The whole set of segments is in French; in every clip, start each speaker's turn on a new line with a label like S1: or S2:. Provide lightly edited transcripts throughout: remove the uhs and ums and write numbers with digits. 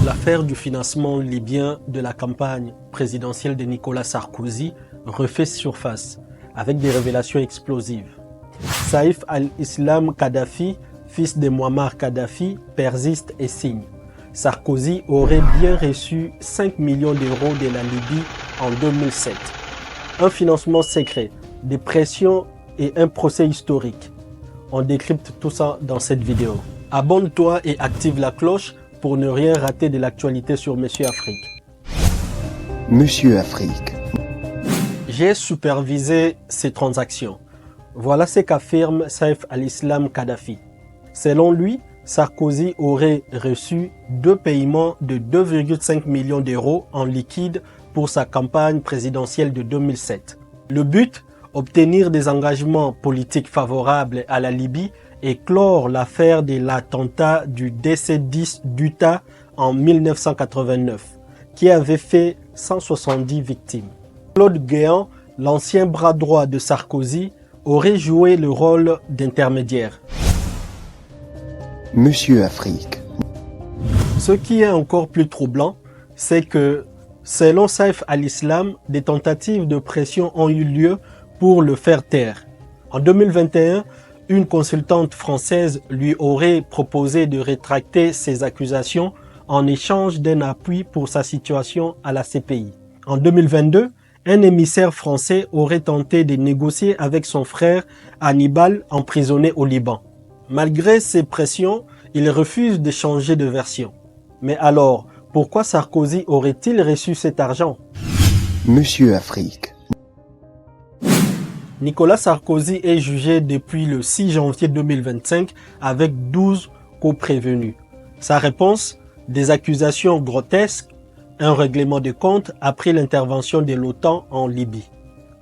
S1: L'affaire du financement libyen de la campagne présidentielle de Nicolas Sarkozy refait surface avec des révélations explosives. Saïf al-Islam Kadhafi, fils de Muammar Kadhafi, persiste et signe. Sarkozy aurait bien reçu 5 millions d'euros de la Libye en 2007. Un financement secret, des pressions et un procès historique. On décrypte tout ça dans cette vidéo. Abonne-toi et active la cloche pour ne rien rater de l'actualité sur Monsieur Afrique.
S2: Monsieur Afrique.
S1: J'ai supervisé ces transactions. Voilà ce qu'affirme Saïf al-Islam Kadhafi. Selon lui, Sarkozy aurait reçu 2 paiements de 2,5 millions d'euros en liquide pour sa campagne présidentielle de 2007. Le but, obtenir des engagements politiques favorables à la Libye et clore l'affaire de l'attentat du DC-10 d'Utah en 1989, qui avait fait 170 victimes. Claude Guéant, l'ancien bras droit de Sarkozy, aurait joué le rôle d'intermédiaire.
S2: Monsieur Afrique.
S1: Ce qui est encore plus troublant, c'est que, selon Saïf al-Islam, des tentatives de pression ont eu lieu pour le faire taire. En 2021, une consultante française lui aurait proposé de rétracter ses accusations en échange d'un appui pour sa situation à la CPI. En 2022, un émissaire français aurait tenté de négocier avec son frère Hannibal, emprisonné au Liban. Malgré ces pressions, il refuse de changer de version. Mais alors, pourquoi Sarkozy aurait-il reçu cet argent?
S2: Monsieur Afrique.
S1: Nicolas Sarkozy est jugé depuis le 6 janvier 2025 avec 12 co-prévenus. Sa réponse? Des accusations grotesques, un règlement de compte après l'intervention de l'OTAN en Libye.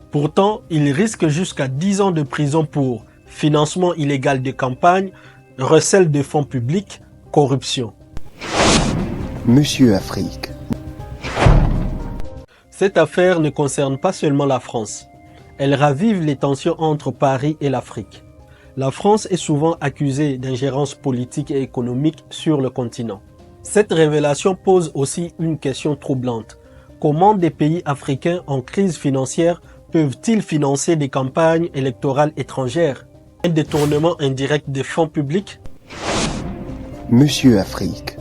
S1: Pourtant, il risque jusqu'à 10 ans de prison pour financement illégal de campagne, recel de fonds publics, corruption.
S2: Monsieur Afrique.
S1: Cette affaire ne concerne pas seulement la France. Elle ravive les tensions entre Paris et l'Afrique. La France est souvent accusée d'ingérence politique et économique sur le continent. Cette révélation pose aussi une question troublante. Comment des pays africains en crise financière peuvent-ils financer des campagnes électorales étrangères? Un détournement indirect des fonds publics?
S2: Monsieur Afrique.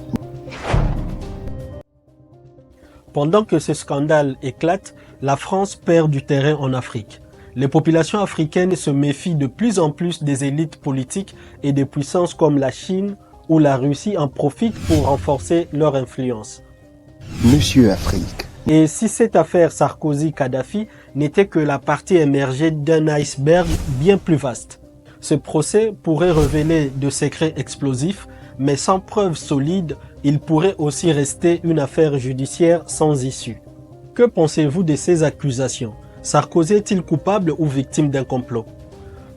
S1: Pendant que ce scandale éclate, la France perd du terrain en Afrique. Les populations africaines se méfient de plus en plus des élites politiques et des puissances comme la Chine ou la Russie en profitent pour renforcer leur influence.
S2: Monsieur Afrique.
S1: Et si cette affaire Sarkozy-Kadhafi n'était que la partie émergée d'un iceberg bien plus vaste? Ce procès pourrait révéler de secrets explosifs, mais sans preuves solides, il pourrait aussi rester une affaire judiciaire sans issue. Que pensez-vous de ces accusations? Sarkozy est-il coupable ou victime d'un complot?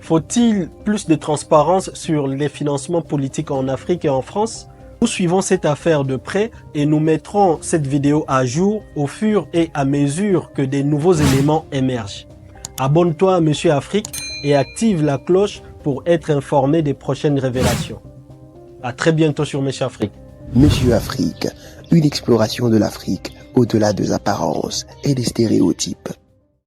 S1: Faut-il plus de transparence sur les financements politiques en Afrique et en France? Nous suivons cette affaire de près et nous mettrons cette vidéo à jour au fur et à mesure que des nouveaux éléments émergent. Abonne-toi à Monsieur Afrique et active la cloche pour être informé des prochaines révélations. À très bientôt sur Monsieur Afrique.
S2: Monsieur Afrique, une exploration de l'Afrique au-delà des apparences et des stéréotypes.